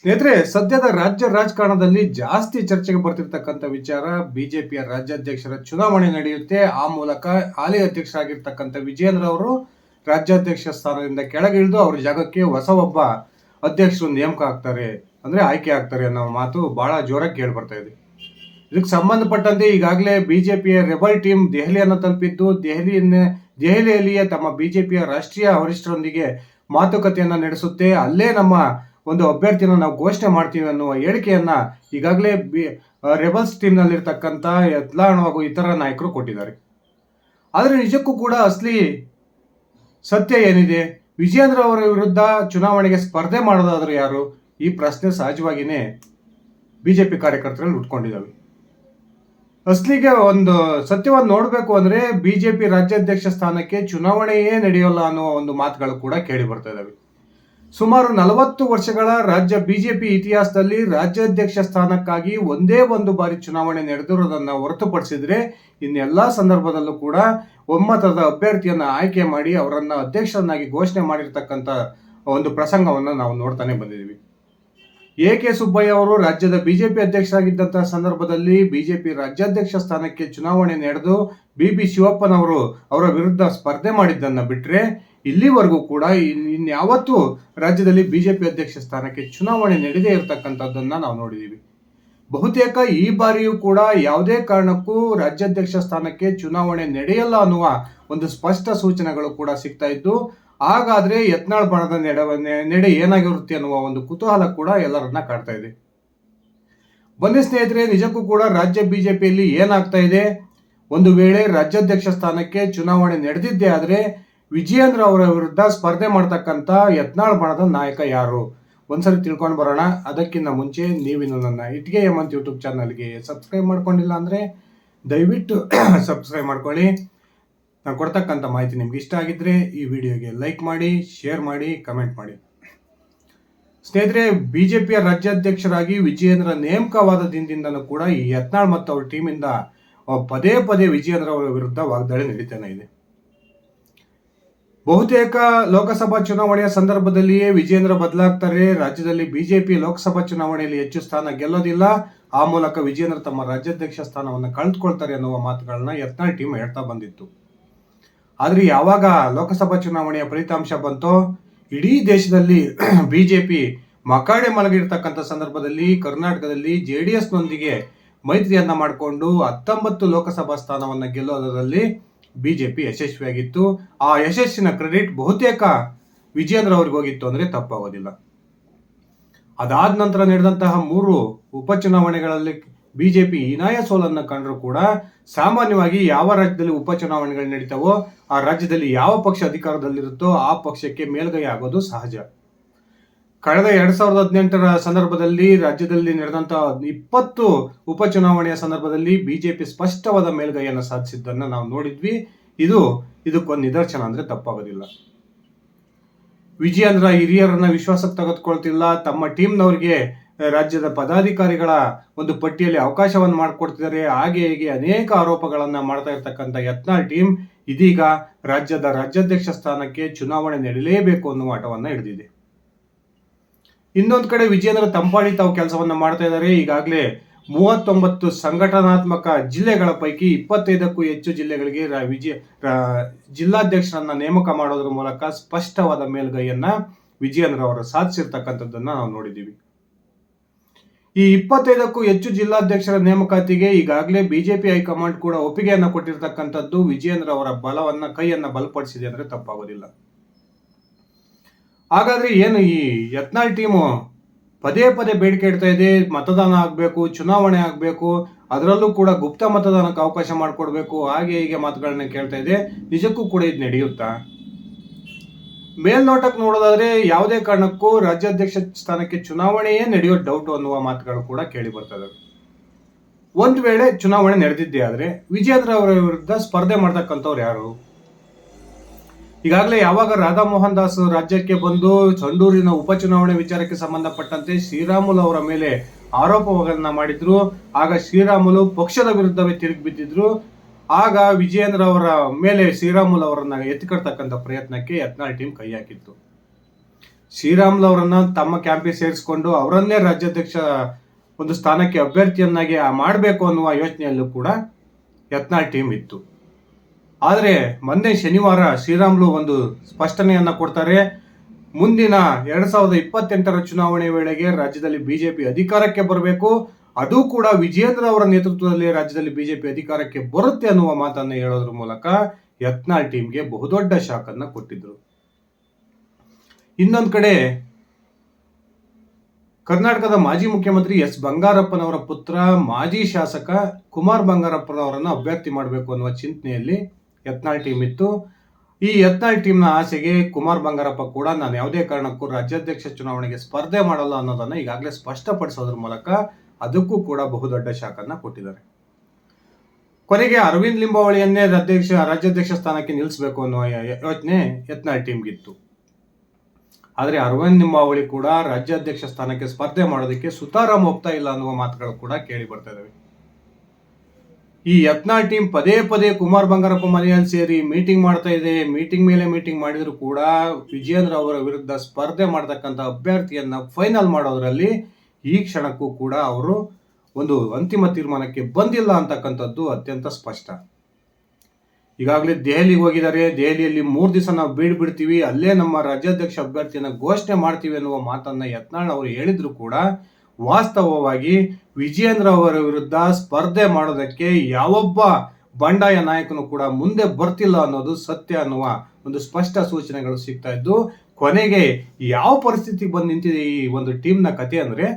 ಸ್ನೇಹಿತರೆ, ಸದ್ಯದ ರಾಜ್ಯ ರಾಜಕಾರಣದಲ್ಲಿ ಜಾಸ್ತಿ ಚರ್ಚೆಗೆ ಬರ್ತಿರ್ತಕ್ಕಂಥ ವಿಚಾರ ಬಿಜೆಪಿಯ ರಾಜ್ಯಾಧ್ಯಕ್ಷರ ಚುನಾವಣೆ ನಡೆಯುತ್ತೆ. ಆ ಮೂಲಕ ಹಾಲಿ ಅಧ್ಯಕ್ಷರಾಗಿರ್ತಕ್ಕಂಥ ವಿಜಯೇಂದ್ರ ಅವರು ರಾಜ್ಯಾಧ್ಯಕ್ಷ ಸ್ಥಾನದಿಂದ ಕೆಳಗಿಳಿದು ಅವ್ರ ಜಾಗಕ್ಕೆ ಹೊಸ ಒಬ್ಬ ಅಧ್ಯಕ್ಷರು ನೇಮಕ ಆಗ್ತಾರೆ, ಅಂದ್ರೆ ಆಯ್ಕೆ ಆಗ್ತಾರೆ ಅನ್ನೋ ಮಾತು ಬಹಳ ಜೋರಾಗಿ ಕೇಳಿ ಬರ್ತಾ ಇದೆ. ಇದಕ್ಕೆ ಸಂಬಂಧಪಟ್ಟಂತೆ ಈಗಾಗಲೇ ಬಿಜೆಪಿಯ ರೆಬಲ್ ಟೀಮ್ ದೆಹಲಿಯನ್ನು ತಲುಪಿದ್ದು, ದೆಹಲಿಯಲ್ಲಿಯೇ ತಮ್ಮ ಬಿಜೆಪಿಯ ರಾಷ್ಟ್ರೀಯ ವರಿಷ್ಠರೊಂದಿಗೆ ಮಾತುಕತೆಯನ್ನ ನಡೆಸುತ್ತೆ. ಅಲ್ಲೇ ನಮ್ಮ ಒಂದು ಅಭ್ಯರ್ಥಿನ ನಾವು ಘೋಷಣೆ ಮಾಡ್ತೀವಿ ಅನ್ನುವ ಹೇಳಿಕೆಯನ್ನ ಈಗಾಗಲೇ ರೆಬಲ್ಸ್ ಟೀಮ್ ನಲ್ಲಿರ್ತಕ್ಕಂಥ ಯತ್ನಾಳ್ ಹಾಗೂ ಇತರ ನಾಯಕರು ಕೊಟ್ಟಿದ್ದಾರೆ. ಆದರೆ ನಿಜಕ್ಕೂ ಕೂಡ ಅಸಲಿ ಸತ್ಯ ಏನಿದೆ? ವಿಜಯೇಂದ್ರ ಅವರ ವಿರುದ್ಧ ಚುನಾವಣೆಗೆ ಸ್ಪರ್ಧೆ ಮಾಡೋದಾದ್ರೂ ಯಾರು? ಈ ಪ್ರಶ್ನೆ ಸಹಜವಾಗಿಯೇ ಬಿಜೆಪಿ ಕಾರ್ಯಕರ್ತರಲ್ಲಿ ಉಟ್ಕೊಂಡಿದ್ದಾವೆ. ಅಸಲಿಗೆ ಒಂದು ಸತ್ಯವನ್ನು ನೋಡಬೇಕು ಅಂದ್ರೆ ಬಿಜೆಪಿ ರಾಜ್ಯಾಧ್ಯಕ್ಷ ಸ್ಥಾನಕ್ಕೆ ಚುನಾವಣೆಯೇ ನಡೆಯೋಲ್ಲ ಅನ್ನುವ ಒಂದು ಮಾತುಗಳು ಕೂಡ ಕೇಳಿ ಬರ್ತಾ ಇದಾವೆ. ಸುಮಾರು 40 ವರ್ಷಗಳ ರಾಜ್ಯ ಬಿಜೆಪಿ ಇತಿಹಾಸದಲ್ಲಿ ರಾಜ್ಯಾಧ್ಯಕ್ಷ ಸ್ಥಾನಕ್ಕಾಗಿ ಒಂದೇ ಒಂದು ಬಾರಿ ಚುನಾವಣೆ ನಡೆದಿರೋದನ್ನ ಹೊರತುಪಡಿಸಿದ್ರೆ ಇನ್ನೆಲ್ಲಾ ಸಂದರ್ಭದಲ್ಲೂ ಕೂಡ ಒಮ್ಮತದ ಅಭ್ಯರ್ಥಿಯನ್ನ ಆಯ್ಕೆ ಮಾಡಿ ಅವರನ್ನ ಅಧ್ಯಕ್ಷರನ್ನಾಗಿ ಘೋಷಣೆ ಮಾಡಿರ್ತಕ್ಕಂಥ ಒಂದು ಪ್ರಸಂಗವನ್ನು ನಾವು ನೋಡ್ತಾನೆ ಬಂದಿದ್ದೀವಿ. ಎ.ಕೆ. ಸುಬ್ಬಯ್ಯ ಅವರು ರಾಜ್ಯದ ಬಿಜೆಪಿ ಅಧ್ಯಕ್ಷರಾಗಿದ್ದಂತಹ ಸಂದರ್ಭದಲ್ಲಿ ಬಿಜೆಪಿ ರಾಜ್ಯಾಧ್ಯಕ್ಷ ಸ್ಥಾನಕ್ಕೆ ಚುನಾವಣೆ ನಡೆದು ಬಿ ಶಿವಪ್ಪನವರು ಅವರ ವಿರುದ್ಧ ಸ್ಪರ್ಧೆ ಮಾಡಿದ್ದನ್ನ ಬಿಟ್ರೆ ಇಲ್ಲಿವರೆಗೂ ಕೂಡ ಇನ್ಯಾವತ್ತೂ ರಾಜ್ಯದಲ್ಲಿ ಬಿಜೆಪಿ ಅಧ್ಯಕ್ಷ ಸ್ಥಾನಕ್ಕೆ ಚುನಾವಣೆ ನಡೆದೇ ಇರತಕ್ಕಂಥದ್ದನ್ನ ನಾವು ನೋಡಿದೀವಿ. ಬಹುತೇಕ ಈ ಬಾರಿಯೂ ಕೂಡ ಯಾವುದೇ ಕಾರಣಕ್ಕೂ ರಾಜ್ಯಾಧ್ಯಕ್ಷ ಸ್ಥಾನಕ್ಕೆ ಚುನಾವಣೆ ನಡೆಯಲ್ಲ ಅನ್ನುವ ಒಂದು ಸ್ಪಷ್ಟ ಸೂಚನೆಗಳು ಕೂಡ ಸಿಗ್ತಾ ಇದ್ದು, ಹಾಗಾದ್ರೆ ಯತ್ನಾಳ್ ಬಣದ ನಡೆ ಏನಾಗಿರುತ್ತೆ ಅನ್ನುವ ಒಂದು ಕುತೂಹಲ ಕೂಡ ಎಲ್ಲರನ್ನ ಕಾಡ್ತಾ ಇದೆ. ಬನ್ನಿ ಸ್ನೇಹಿತರೆ, ನಿಜಕ್ಕೂ ಕೂಡ ರಾಜ್ಯ ಬಿಜೆಪಿಯಲ್ಲಿ ಏನಾಗ್ತಾ ಇದೆ? ಒಂದು ವೇಳೆ ರಾಜ್ಯಾಧ್ಯಕ್ಷ ಸ್ಥಾನಕ್ಕೆ ಚುನಾವಣೆ ನಡೆದಿದ್ದೇ ಆದ್ರೆ ವಿಜಯೇಂದ್ರ ಅವರ ವಿರುದ್ಧ ಸ್ಪರ್ಧೆ ಮಾಡ್ತಕ್ಕಂಥ ಯತ್ನಾಳ್ ಬಣದ ನಾಯಕ ಯಾರು? ಒಂದ್ಸರಿ ತಿಳ್ಕೊಂಡು ಬರೋಣ. ಅದಕ್ಕಿಂತ ಮುಂಚೆ ನೀವಿನ್ನು ನನ್ನ ಇಟ್ಗೆ ಹೇಮಂತ್ ಯೂಟ್ಯೂಬ್ ಚಾನಲ್ಗೆ ಸಬ್ಸ್ಕ್ರೈಬ್ ಮಾಡ್ಕೊಂಡಿಲ್ಲ ಅಂದ್ರೆ ದಯವಿಟ್ಟು ಸಬ್ಸ್ಕ್ರೈಬ್ ಮಾಡ್ಕೊಳ್ಳಿ. ನಾನು ಕೊಡ್ತಕ್ಕಂಥ ಮಾಹಿತಿ ನಿಮ್ಗೆ ಇಷ್ಟ ಆಗಿದ್ರೆ ಈ ವಿಡಿಯೋಗೆ ಲೈಕ್ ಮಾಡಿ, ಶೇರ್ ಮಾಡಿ, ಕಮೆಂಟ್ ಮಾಡಿ. ಸ್ನೇಹಿತರೆ, ಬಿಜೆಪಿಯ ರಾಜ್ಯಾಧ್ಯಕ್ಷರಾಗಿ ವಿಜಯೇಂದ್ರ ನೇಮಕವಾದ ದಿನದಿಂದನೂ ಕೂಡ ಈ ಯತ್ನಾಳ್ ಮತ್ತು ಅವ್ರ ಟೀಮಿಂದ ಪದೇ ಪದೇ ವಿಜಯೇಂದ್ರ ಅವರ ವಿರುದ್ಧ ವಾಗ್ದಾಳಿ ನಡೀತಾನೆ ಇದೆ. ಬಹುತೇಕ ಲೋಕಸಭಾ ಚುನಾವಣೆಯ ಸಂದರ್ಭದಲ್ಲಿಯೇ ವಿಜಯೇಂದ್ರ ಬದಲಾಗ್ತಾರೆ. ರಾಜ್ಯದಲ್ಲಿ ಬಿಜೆಪಿ ಲೋಕಸಭಾ ಚುನಾವಣೆಯಲ್ಲಿ ಹೆಚ್ಚು ಸ್ಥಾನ ಗೆಲ್ಲೋದಿಲ್ಲ, ಆ ಮೂಲಕ ವಿಜಯೇಂದ್ರ ತಮ್ಮ ರಾಜ್ಯಾಧ್ಯಕ್ಷ ಸ್ಥಾನವನ್ನು ಕಳೆದುಕೊಳ್ತಾರೆ ಅನ್ನುವ ಮಾತುಗಳನ್ನ ಯತ್ನಾಳ್ ಟೀಮ್ ಹೇಳ್ತಾ ಬಂದಿತ್ತು. ಆದ್ರೆ ಯಾವಾಗ ಲೋಕಸಭಾ ಚುನಾವಣೆಯ ಫಲಿತಾಂಶ ಬಂತೋ ಇಡೀ ದೇಶದಲ್ಲಿ ಬಿಜೆಪಿ ಮಕಾಡೆ ಮಲಗಿರ್ತಕ್ಕಂಥ ಸಂದರ್ಭದಲ್ಲಿ ಕರ್ನಾಟಕದಲ್ಲಿ ಜೆಡಿಎಸ್ನೊಂದಿಗೆ ಮೈತ್ರಿಯನ್ನ ಮಾಡಿಕೊಂಡು 19 ಲೋಕಸಭಾ ಸ್ಥಾನವನ್ನು ಗೆಲ್ಲೋದರಲ್ಲಿ ಬಿಜೆಪಿ ಯಶಸ್ವಿಯಾಗಿತ್ತು. ಆ ಯಶಸ್ಸಿನ ಕ್ರೆಡಿಟ್ ಬಹುತೇಕ ವಿಜಯೇಂದ್ರ ಅವ್ರಿಗೆ ಹೋಗಿತ್ತು ಅಂದ್ರೆ ತಪ್ಪಾಗೋದಿಲ್ಲ. ಅದಾದ ನಂತರ ನಡೆದಂತಹ 3 ಉಪಚುನಾವಣೆಗಳಲ್ಲಿ ಬಿಜೆಪಿ ಹೀನಾಯ ಸೋಲನ್ನು ಕಂಡ್ರು ಕೂಡ ಸಾಮಾನ್ಯವಾಗಿ ಯಾವ ರಾಜ್ಯದಲ್ಲಿ ಉಪಚುನಾವಣೆಗಳು ನಡೀತಾವೋ ಆ ರಾಜ್ಯದಲ್ಲಿ ಯಾವ ಪಕ್ಷ ಅಧಿಕಾರದಲ್ಲಿರುತ್ತೋ ಆ ಪಕ್ಷಕ್ಕೆ ಮೇಲ್ಗೈ ಆಗೋದು ಸಹಜ. ಕಳೆದ 2018ರ ಸಂದರ್ಭದಲ್ಲಿ ರಾಜ್ಯದಲ್ಲಿ ನಡೆದಂತಹ 20 ಉಪಚುನಾವಣೆಯ ಸಂದರ್ಭದಲ್ಲಿ ಬಿಜೆಪಿ ಸ್ಪಷ್ಟವಾದ ಮೇಲ್ಗೈಯನ್ನು ಸಾಧಿಸಿದ್ದನ್ನು ನಾವು ನೋಡಿದ್ವಿ. ಇದಕ್ಕೊಂದು ನಿದರ್ಶನ ಅಂದ್ರೆ ತಪ್ಪಾಗೋದಿಲ್ಲ. ವಿಜಯೇಂದ್ರ ಹಿರಿಯರನ್ನ ವಿಶ್ವಾಸಕ್ಕೆ ತೆಗೆದುಕೊಳ್ತಿಲ್ಲ, ತಮ್ಮ ಟೀಮ್ನವರಿಗೆ ರಾಜ್ಯದ ಪದಾಧಿಕಾರಿಗಳ ಒಂದು ಪಟ್ಟಿಯಲ್ಲಿ ಅವಕಾಶವನ್ನು ಮಾಡಿಕೊಡ್ತಿದ್ದಾರೆ, ಹಾಗೆ ಹೀಗೆ ಅನೇಕ ಆರೋಪಗಳನ್ನ ಮಾಡ್ತಾ ಇರ್ತಕ್ಕಂಥ ಯತ್ನಾಳ್ ಟೀಮ್ ಇದೀಗ ರಾಜ್ಯದ ರಾಜ್ಯಾಧ್ಯಕ್ಷ ಸ್ಥಾನಕ್ಕೆ ಚುನಾವಣೆ ನಡೆಯಲೇಬೇಕು ಅನ್ನುವ ಆಟವನ್ನ ಹಿಡಿದಿದೆ. ಇನ್ನೊಂದು ಕಡೆ ವಿಜಯೇಂದ್ರ ತಂಪಾಡಿ ತಾವು ಕೆಲಸವನ್ನ ಮಾಡ್ತಾ ಇದ್ದಾರೆ. ಈಗಾಗಲೇ 39 ಸಂಘಟನಾತ್ಮಕ ಜಿಲ್ಲೆಗಳ ಪೈಕಿ 25ಕ್ಕೂ ಹೆಚ್ಚು ಜಿಲ್ಲೆಗಳಿಗೆ ಜಿಲ್ಲಾಧ್ಯಕ್ಷರನ್ನ ನೇಮಕ ಮಾಡೋದ್ರ ಮೂಲಕ ಸ್ಪಷ್ಟವಾದ ಮೇಲ್ಗೈಯನ್ನ ವಿಜಯೇಂದ್ರ ಅವರು ಸಾಧಿಸಿರ್ತಕ್ಕಂಥದ್ದನ್ನ ನಾವು ನೋಡಿದ್ದೀವಿ. ಈ 25ಕ್ಕೂ ಹೆಚ್ಚು ಜಿಲ್ಲಾಧ್ಯಕ್ಷರ ನೇಮಕಾತಿಗೆ ಈಗಾಗಲೇ ಬಿಜೆಪಿ ಹೈಕಮಾಂಡ್ ಕೂಡ ಒಪ್ಪಿಗೆಯನ್ನ ಕೊಟ್ಟಿರ್ತಕ್ಕಂಥದ್ದು ವಿಜಯೇಂದ್ರ ಅವರ ಕೈಯನ್ನ ಬಲಪಡಿಸಿದೆ ಅಂದ್ರೆ ತಪ್ಪಾಗೋದಿಲ್ಲ. ಹಾಗಾದ್ರೆ ಏನು ಈ ಯತ್ನಾಳ್ ಟೀಮು ಪದೇ ಪದೇ ಬೇಡಿಕೆ ಇಡ್ತಾ ಇದೆ, ಮತದಾನ ಆಗ್ಬೇಕು, ಚುನಾವಣೆ ಆಗ್ಬೇಕು, ಅದರಲ್ಲೂ ಕೂಡ ಗುಪ್ತ ಮತದಾನಕ್ಕೆ ಅವಕಾಶ ಮಾಡಿಕೊಡ್ಬೇಕು, ಹಾಗೆ ಹೀಗೆ ಮಾತುಗಳನ್ನ ಕೇಳ್ತಾ ಇದೆ. ನಿಜಕ್ಕೂ ಕೂಡ ಇದು ನಡೆಯುತ್ತಾ? ಮೇಲ್ನೋಟಕ್ಕೆ ನೋಡೋದಾದ್ರೆ ಯಾವುದೇ ಕಾರಣಕ್ಕೂ ರಾಜ್ಯಾಧ್ಯಕ್ಷ ಸ್ಥಾನಕ್ಕೆ ಚುನಾವಣೆಯೇ ನಡೆಯೋ ಡೌಟ್ ಅನ್ನುವ ಮಾತುಗಳು ಕೂಡ ಕೇಳಿ ಬರ್ತದೆ. ಒಂದ್ ವೇಳೆ ಚುನಾವಣೆ ನಡೆದಿದ್ದೇ ಆದ್ರೆ ವಿಜಯೇಂದ್ರ ಅವರ ವಿರುದ್ಧ ಸ್ಪರ್ಧೆ ಮಾಡ್ತಕ್ಕಂಥವ್ರು ಯಾರು? ಈಗಾಗಲೇ ಯಾವಾಗ ರಾಧಾ ಮೋಹನ್ ದಾಸ್ ರಾಜ್ಯಕ್ಕೆ ಬಂದು ಸಂಡೂರಿನ ಉಪಚುನಾವಣೆ ವಿಚಾರಕ್ಕೆ ಸಂಬಂಧಪಟ್ಟಂತೆ ಶ್ರೀರಾಮುಲು ಅವರ ಮೇಲೆ ಆರೋಪಗಳನ್ನ ಮಾಡಿದ್ರು, ಆಗ ಶ್ರೀರಾಮುಲು ಪಕ್ಷದ ವಿರುದ್ಧವೇ ತಿರುಗಿ ಬಿದ್ದಿದ್ರು. ಆಗ ವಿಜಯೇಂದ್ರ ಅವರ ಮೇಲೆ ಶ್ರೀರಾಮುಲು ಅವರನ್ನ ಎತ್ತಿಕೊಡ್ತಕ್ಕಂಥ ಪ್ರಯತ್ನಕ್ಕೆ ಯತ್ನಾಳ್ ಟೀಮ್ ಕೈ ಹಾಕಿತ್ತು. ಶ್ರೀರಾಮುಲು ಅವರನ್ನ ತಮ್ಮ ಕ್ಯಾಂಪಿಗೆ ಸೇರಿಸಿಕೊಂಡು ಅವರನ್ನೇ ರಾಜ್ಯಾಧ್ಯಕ್ಷ ಒಂದು ಸ್ಥಾನಕ್ಕೆ ಅಭ್ಯರ್ಥಿಯನ್ನಾಗಿ ಮಾಡಬೇಕು ಅನ್ನುವ ಯೋಚನೆಯಲ್ಲೂ ಕೂಡ ಯತ್ನಾಳ್ ಟೀಮ್ ಇತ್ತು. ಆದರೆ ಮೊನ್ನೆ ಶನಿವಾರ ಶ್ರೀರಾಮುಲು ಒಂದು ಸ್ಪಷ್ಟನೆಯನ್ನ ಕೊಡ್ತಾರೆ. ಮುಂದಿನ 2028ರ ಚುನಾವಣೆ ವೇಳೆಗೆ ರಾಜ್ಯದಲ್ಲಿ ಬಿಜೆಪಿ ಅಧಿಕಾರಕ್ಕೆ ಬರಬೇಕು, ಅದು ಕೂಡ ವಿಜಯೇಂದ್ರ ಅವರ ನೇತೃತ್ವದಲ್ಲಿ ರಾಜ್ಯದಲ್ಲಿ ಬಿಜೆಪಿ ಅಧಿಕಾರಕ್ಕೆ ಬರುತ್ತೆ ಅನ್ನುವ ಮಾತನ್ನು ಹೇಳೋದ್ರ ಮೂಲಕ ಯತ್ನಾಳ್ ಟೀಮ್ಗೆ ಬಹುದೊಡ್ಡ ಶಾಕ್ ಅನ್ನ ಕೊಟ್ಟಿದ್ರು. ಇನ್ನೊಂದು ಕಡೆ ಕರ್ನಾಟಕದ ಮಾಜಿ ಮುಖ್ಯಮಂತ್ರಿ ಎಸ್ ಬಂಗಾರಪ್ಪನವರ ಪುತ್ರ ಮಾಜಿ ಶಾಸಕ ಕುಮಾರ್ ಬಂಗಾರಪ್ಪನವರನ್ನು ಅಭ್ಯರ್ಥಿ ಮಾಡಬೇಕು ಅನ್ನುವ ಚಿಂತನೆಯಲ್ಲಿ ಯತ್ನಾಳ್ ಟೀಮ್ ಇತ್ತು. ಈ ಯತ್ನಾಳ್ ಟೀಮ್ನ ಆಸೆಗೆ ಕುಮಾರ್ ಬಂಗಾರಪ್ಪ ಕೂಡ ನಾನು ಯಾವುದೇ ಕಾರಣಕ್ಕೂ ರಾಜ್ಯಾಧ್ಯಕ್ಷ ಚುನಾವಣೆಗೆ ಸ್ಪರ್ಧೆ ಮಾಡಲ್ಲ ಅನ್ನೋದನ್ನ ಈಗಾಗಲೇ ಸ್ಪಷ್ಟಪಡಿಸೋದ್ರ ಮೂಲಕ ಅದಕ್ಕೂ ಕೂಡ ಬಹುದೊಡ್ಡ ಶಾಕನ್ನ ಕೊಟ್ಟಿದ್ದಾರೆ. ಕೊನೆಗೆ ಅರವಿಂದ್ ಲಿಂಬಾವಳಿಯನ್ನೇ ರಾಜ್ಯಾಧ್ಯಕ್ಷ ಸ್ಥಾನಕ್ಕೆ ನಿಲ್ಲಿಸಬೇಕು ಅನ್ನುವ ಯೋಚನೆ ಯತ್ನಾಳ್ ಟೀಮ್ಗಿತ್ತು. ಆದರೆ ಅರವಿಂದ್ ಲಿಂಬಾವಳಿ ಕೂಡ ರಾಜ್ಯಾಧ್ಯಕ್ಷ ಸ್ಥಾನಕ್ಕೆ ಸ್ಪರ್ಧೆ ಮಾಡೋದಕ್ಕೆ ಸುತಾರಾಮ್ ಹೋಗ್ತಾ ಇಲ್ಲ ಅನ್ನುವ ಮಾತುಗಳು ಕೂಡ ಕೇಳಿ ಬರ್ತಾ ಇದಾವೆ. ಈ ಯತ್ನಾಳ್ ಟೀಮ್ ಪದೇ ಪದೇ ಕುಮಾರ್ ಬಂಗಾರಪ್ಪ ಮನೆಯಲ್ಲಿ ಸೇರಿ ಮೀಟಿಂಗ್ ಮಾಡ್ತಾ ಇದೆ. ಮೀಟಿಂಗ್ ಮೇಲೆ ಮೀಟಿಂಗ್ ಮಾಡಿದ್ರು ಕೂಡ ವಿಜಯೇಂದ್ರ ಅವರ ವಿರುದ್ಧ ಸ್ಪರ್ಧೆ ಮಾಡತಕ್ಕಂಥ ಅಭ್ಯರ್ಥಿಯನ್ನ ಫೈನಲ್ ಮಾಡೋದ್ರಲ್ಲಿ ಈ ಕ್ಷಣಕ್ಕೂ ಕೂಡ ಅವರು ಒಂದು ಅಂತಿಮ ತೀರ್ಮಾನಕ್ಕೆ ಬಂದಿಲ್ಲ ಅಂತಕ್ಕಂಥದ್ದು ಅತ್ಯಂತ ಸ್ಪಷ್ಟ. ಈಗಾಗಲೇ ದೆಹಲಿಗೆ ಹೋಗಿದ್ದಾರೆ. ದೆಹಲಿಯಲ್ಲಿ 3 ದಿವಸ ನಾವು ಬಿಡ್ತೀವಿ, ಅಲ್ಲೇ ನಮ್ಮ ರಾಜ್ಯಾಧ್ಯಕ್ಷ ಅಭ್ಯರ್ಥಿಯನ್ನ ಘೋಷಣೆ ಮಾಡ್ತೀವಿ ಅನ್ನುವ ಮಾತನ್ನ ಯತ್ನಾಳ್ ಅವರು ಹೇಳಿದ್ರು ಕೂಡ ವಾಸ್ತವವಾಗಿ ವಿಜಯೇಂದ್ರ ಅವರ ವಿರುದ್ಧ ಸ್ಪರ್ಧೆ ಮಾಡೋದಕ್ಕೆ ಯಾವೊಬ್ಬ ಬಂಡಾಯ ನಾಯಕನು ಕೂಡ ಮುಂದೆ ಬರ್ತಿಲ್ಲ ಅನ್ನೋದು ಸತ್ಯ ಅನ್ನುವ ಒಂದು ಸ್ಪಷ್ಟ ಸೂಚನೆಗಳು ಸಿಗ್ತಾ ಇದ್ದು, ಕೊನೆಗೆ ಯಾವ ಪರಿಸ್ಥಿತಿಗೆ ಬಂದು ನಿಂತಿದೆ ಈ ಒಂದು ಟೀಮ್ನ ಕತೆ ಅಂದ್ರೆ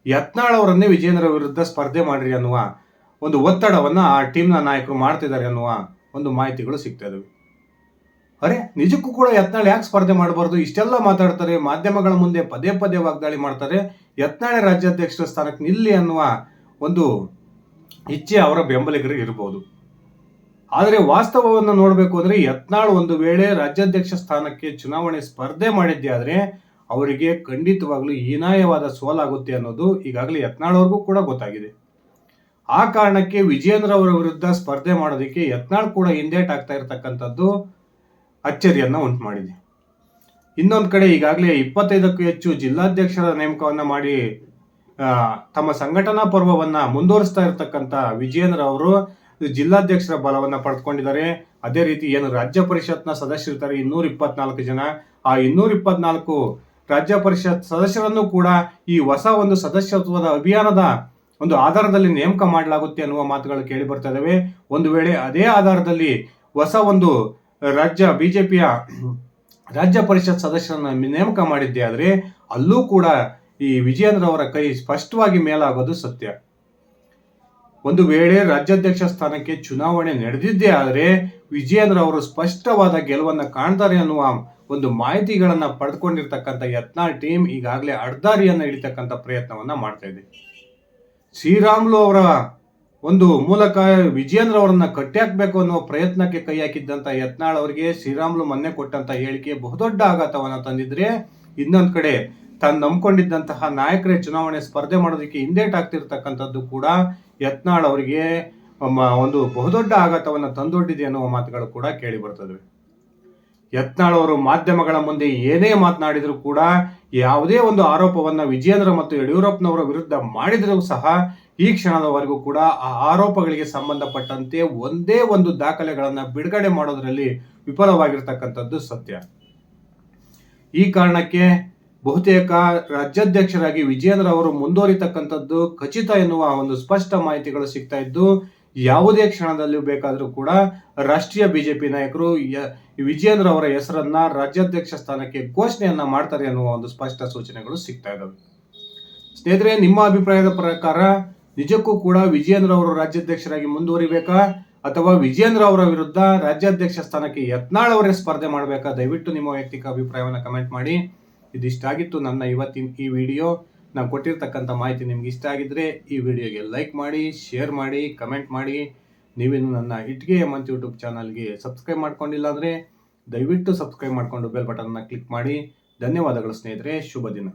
ಯತ್ನಾಳ್ ಅವರನ್ನೇ ವಿಜಯೇಂದ್ರ ವಿರುದ್ಧ ಸ್ಪರ್ಧೆ ಮಾಡ್ರಿ ಅನ್ನುವ ಒಂದು ಒತ್ತಡವನ್ನ ಆ ಟೀಮ್ನ ನಾಯಕರು ಮಾಡ್ತಿದ್ದಾರೆ ಅನ್ನುವ ಒಂದು ಮಾಹಿತಿಗಳು ಸಿಗ್ತಾ ಇದಾವೆ. ಅರೆ ನಿಜಕ್ಕೂ ಕೂಡ ಯತ್ನಾಳ್ ಯಾಕೆ ಸ್ಪರ್ಧೆ ಮಾಡಬಾರ್ದು? ಇಷ್ಟೆಲ್ಲ ಮಾತಾಡ್ತಾರೆ, ಮಾಧ್ಯಮಗಳ ಮುಂದೆ ಪದೇ ಪದೇ ವಾಗ್ದಾಳಿ ಮಾಡ್ತಾರೆ, ಯತ್ನಾಳ್ ರಾಜ್ಯಾಧ್ಯಕ್ಷ ಸ್ಥಾನಕ್ಕೆ ನಿಲ್ಲಿ ಅನ್ನುವ ಒಂದು ಇಚ್ಛೆ ಅವರ ಬೆಂಬಲಿಗರಿಗೆ ಇರಬಹುದು. ಆದರೆ ವಾಸ್ತವವನ್ನು ನೋಡಬೇಕು ಅಂದ್ರೆ ಯತ್ನಾಳ್ ಒಂದು ವೇಳೆ ರಾಜ್ಯಾಧ್ಯಕ್ಷ ಸ್ಥಾನಕ್ಕೆ ಚುನಾವಣೆ ಸ್ಪರ್ಧೆ ಮಾಡಿದ್ದೆ ಆದ್ರೆ ಅವರಿಗೆ ಖಂಡಿತವಾಗ್ಲೂ ಹೀನಾಯವಾದ ಸೋಲಾಗುತ್ತೆ ಅನ್ನೋದು ಈಗಾಗಲೇ ಯತ್ನಾಳ್ ಅವ್ರಿಗೂ ಕೂಡ ಗೊತ್ತಾಗಿದೆ. ಆ ಕಾರಣಕ್ಕೆ ವಿಜಯೇಂದ್ರ ಅವರ ವಿರುದ್ಧ ಸ್ಪರ್ಧೆ ಮಾಡೋದಕ್ಕೆ ಯತ್ನಾಳ್ ಕೂಡ ಹಿಂದೇಟಾಗ್ತಾ ಇರತಕ್ಕಂಥದ್ದು ಅಚ್ಚರಿಯನ್ನ ಉಂಟು ಮಾಡಿದೆ. ಇನ್ನೊಂದು ಕಡೆ ಈಗಾಗಲೇ 25ಕ್ಕೂ ಹೆಚ್ಚು ಜಿಲ್ಲಾಧ್ಯಕ್ಷರ ನೇಮಕವನ್ನ ಮಾಡಿ ತಮ್ಮ ಸಂಘಟನಾ ಪರ್ವವನ್ನ ಮುಂದುವರಿಸ್ತಾ ಇರತಕ್ಕಂಥ ವಿಜಯೇಂದ್ರ ಅವರು ಜಿಲ್ಲಾಧ್ಯಕ್ಷರ ಬಲವನ್ನ ಪಡೆದುಕೊಂಡಿದ್ದಾರೆ. ಅದೇ ರೀತಿ ಏನು ರಾಜ್ಯ ಪರಿಷತ್ನ ಸದಸ್ಯರಿರ್ತಾರೆ 224 ಜನ, ಆ 224 ರಾಜ್ಯ ಪರಿಷತ್ ಸದಸ್ಯರನ್ನು ಕೂಡ ಈ ಹೊಸ ಒಂದು ಸದಸ್ಯತ್ವದ ಅಭಿಯಾನದ ಒಂದು ಆಧಾರದಲ್ಲಿ ನೇಮಕ ಮಾಡಲಾಗುತ್ತೆ ಅನ್ನುವ ಮಾತುಗಳು ಕೇಳಿ ಬರ್ತಾ ಇದಾವೆ. ಒಂದು ವೇಳೆ ಅದೇ ಆಧಾರದಲ್ಲಿ ಹೊಸ ಒಂದು ಬಿಜೆಪಿಯ ರಾಜ್ಯ ಪರಿಷತ್ ಸದಸ್ಯರನ್ನ ನೇಮಕ ಮಾಡಿದ್ದೆ ಆದ್ರೆ ಅಲ್ಲೂ ಕೂಡ ಈ ವಿಜಯೇಂದ್ರ ಅವರ ಕೈ ಸ್ಪಷ್ಟವಾಗಿ ಮೇಲಾಗೋದು ಸತ್ಯ. ಒಂದು ವೇಳೆ ರಾಜ್ಯಾಧ್ಯಕ್ಷ ಸ್ಥಾನಕ್ಕೆ ಚುನಾವಣೆ ನಡೆದಿದ್ದೇ ಆದ್ರೆ ವಿಜಯೇಂದ್ರ ಅವರು ಸ್ಪಷ್ಟವಾದ ಗೆಲುವನ್ನ ಕಾಣ್ತಾರೆ ಅನ್ನುವ ಒಂದು ಮಾಹಿತಿಗಳನ್ನ ಪಡೆದುಕೊಂಡಿರ್ತಕ್ಕಂಥ ಯತ್ನಾಳ್ ಟೀಮ್ ಈಗಾಗಲೇ ಅಡ್ದಾರಿಯನ್ನ ಹಿಡಿತಕ್ಕಂಥ ಪ್ರಯತ್ನವನ್ನ ಮಾಡ್ತಾ ಇದೆ. ಶ್ರೀರಾಮುಲು ಅವರ ಒಂದು ಮೂಲಕ ವಿಜಯೇಂದ್ರ ಅವರನ್ನ ಕಟ್ಟಿ ಹಾಕಬೇಕು ಅನ್ನುವ ಪ್ರಯತ್ನಕ್ಕೆ ಕೈ ಹಾಕಿದ್ದಂತ ಯತ್ನಾಳ್ ಅವರಿಗೆ ಶ್ರೀರಾಮುಲು ಮೊನ್ನೆ ಕೊಟ್ಟಂತ ಹೇಳಿಕೆ ಬಹುದೊಡ್ಡ ಆಘಾತವನ್ನ ತಂದಿದ್ರೆ, ಇನ್ನೊಂದ್ ಕಡೆ ತಾನು ನಂಬ್ಕೊಂಡಿದ್ದಂತಹ ನಾಯಕರೇ ಚುನಾವಣೆ ಸ್ಪರ್ಧೆ ಮಾಡೋದಕ್ಕೆ ಹಿಂದೇಟಾಗ್ತಿರ್ತಕ್ಕಂಥದ್ದು ಕೂಡ ಯತ್ನಾಳ್ ಅವರಿಗೆ ಒಂದು ಬಹುದೊಡ್ಡ ಆಘಾತವನ್ನ ತಂದೊಡ್ಡಿದೆ ಅನ್ನುವ ಮಾತುಗಳು ಕೂಡ ಕೇಳಿ ಬರ್ತದೆ. ಯತ್ನಾಳ್ ಅವರು ಮಾಧ್ಯಮಗಳ ಮುಂದೆ ಏನೇ ಮಾತನಾಡಿದ್ರು ಕೂಡ ಯಾವುದೇ ಒಂದು ಆರೋಪವನ್ನ ವಿಜಯೇಂದ್ರ ಮತ್ತು ಯಡಿಯೂರಪ್ಪನವರ ವಿರುದ್ಧ ಮಾಡಿದರೂ ಸಹ ಈ ಕ್ಷಣದವರೆಗೂ ಕೂಡ ಆ ಆರೋಪಗಳಿಗೆ ಸಂಬಂಧಪಟ್ಟಂತೆ ಒಂದೇ ಒಂದು ದಾಖಲೆಗಳನ್ನ ಬಿಡುಗಡೆ ಮಾಡೋದ್ರಲ್ಲಿ ವಿಫಲವಾಗಿರ್ತಕ್ಕಂಥದ್ದು ಸತ್ಯ. ಈ ಕಾರಣಕ್ಕೆ ಬಹುತೇಕ ರಾಜ್ಯಾಧ್ಯಕ್ಷರಾಗಿ ವಿಜಯೇಂದ್ರ ಅವರು ಮುಂದುವರಿತಕ್ಕಂಥದ್ದು ಖಚಿತ ಎನ್ನುವ ಒಂದು ಸ್ಪಷ್ಟ ಮಾಹಿತಿಗಳು ಸಿಗ್ತಾ ಇದ್ದು, ಯಾವುದೇ ಕ್ಷಣದಲ್ಲಿ ಬೇಕಾದರೂ ಕೂಡ ರಾಷ್ಟ್ರೀಯ ಬಿಜೆಪಿ ನಾಯಕರು ವಿಜಯೇಂದ್ರ ಅವರ ಹೆಸರನ್ನ ರಾಜ್ಯಾಧ್ಯಕ್ಷ ಸ್ಥಾನಕ್ಕೆ ಘೋಷಣೆಯನ್ನ ಮಾಡ್ತಾರೆ ಅನ್ನುವ ಒಂದು ಸ್ಪಷ್ಟ ಸೂಚನೆಗಳು ಸಿಗ್ತಾ ಇದಾವೆ. ಸ್ನೇಹಿತರೆ, ನಿಮ್ಮ ಅಭಿಪ್ರಾಯದ ಪ್ರಕಾರ ನಿಜಕ್ಕೂ ಕೂಡ ವಿಜಯೇಂದ್ರ ಅವರು ರಾಜ್ಯಾಧ್ಯಕ್ಷರಾಗಿ ಮುಂದುವರಿಬೇಕಾ ಅಥವಾ ವಿಜಯೇಂದ್ರ ಅವರ ವಿರುದ್ಧ ರಾಜ್ಯಾಧ್ಯಕ್ಷ ಸ್ಥಾನಕ್ಕೆ ಯತ್ನಾಳ್ ಅವರೇ ಸ್ಪರ್ಧೆ ಮಾಡಬೇಕಾ? ದಯವಿಟ್ಟು ನಿಮ್ಮ ವೈಯಕ್ತಿಕ ಅಭಿಪ್ರಾಯವನ್ನು ಕಮೆಂಟ್ ಮಾಡಿ. ಇದಿಷ್ಟಾಗಿತ್ತು ನನ್ನ ಇವತ್ತಿನ ಈ ವಿಡಿಯೋ. ನಾನು ಕೊಟ್ಟಿರ್ತಕ್ಕಂಥ ಮಾಹಿತಿ ನಿಮ್ಗೆ ಇಷ್ಟ ಆಗಿದ್ರೆ ಈ ವಿಡಿಯೋಗೆ ಲೈಕ್ ಮಾಡಿ, ಶೇರ್ ಮಾಡಿ, ಕಮೆಂಟ್ ಮಾಡಿ. ನೀವೇನು ನನ್ನ ಇಟ್ಗೆ ಹೇಮಂತ್ ಯೂಟ್ಯೂಬ್ ಚಾನಲ್ಗೆ ಸಬ್ಸ್ಕ್ರೈಬ್ ಮಾಡ್ಕೊಂಡಿಲ್ಲ ಅಂದರೆ ದಯವಿಟ್ಟು ಸಬ್ಸ್ಕ್ರೈಬ್ ಮಾಡಿಕೊಂಡು ಬೆಲ್ ಬಟನ್ನ ಕ್ಲಿಕ್ ಮಾಡಿ. ಧನ್ಯವಾದಗಳು ಸ್ನೇಹಿತರೆ, ಶುಭ ದಿನ.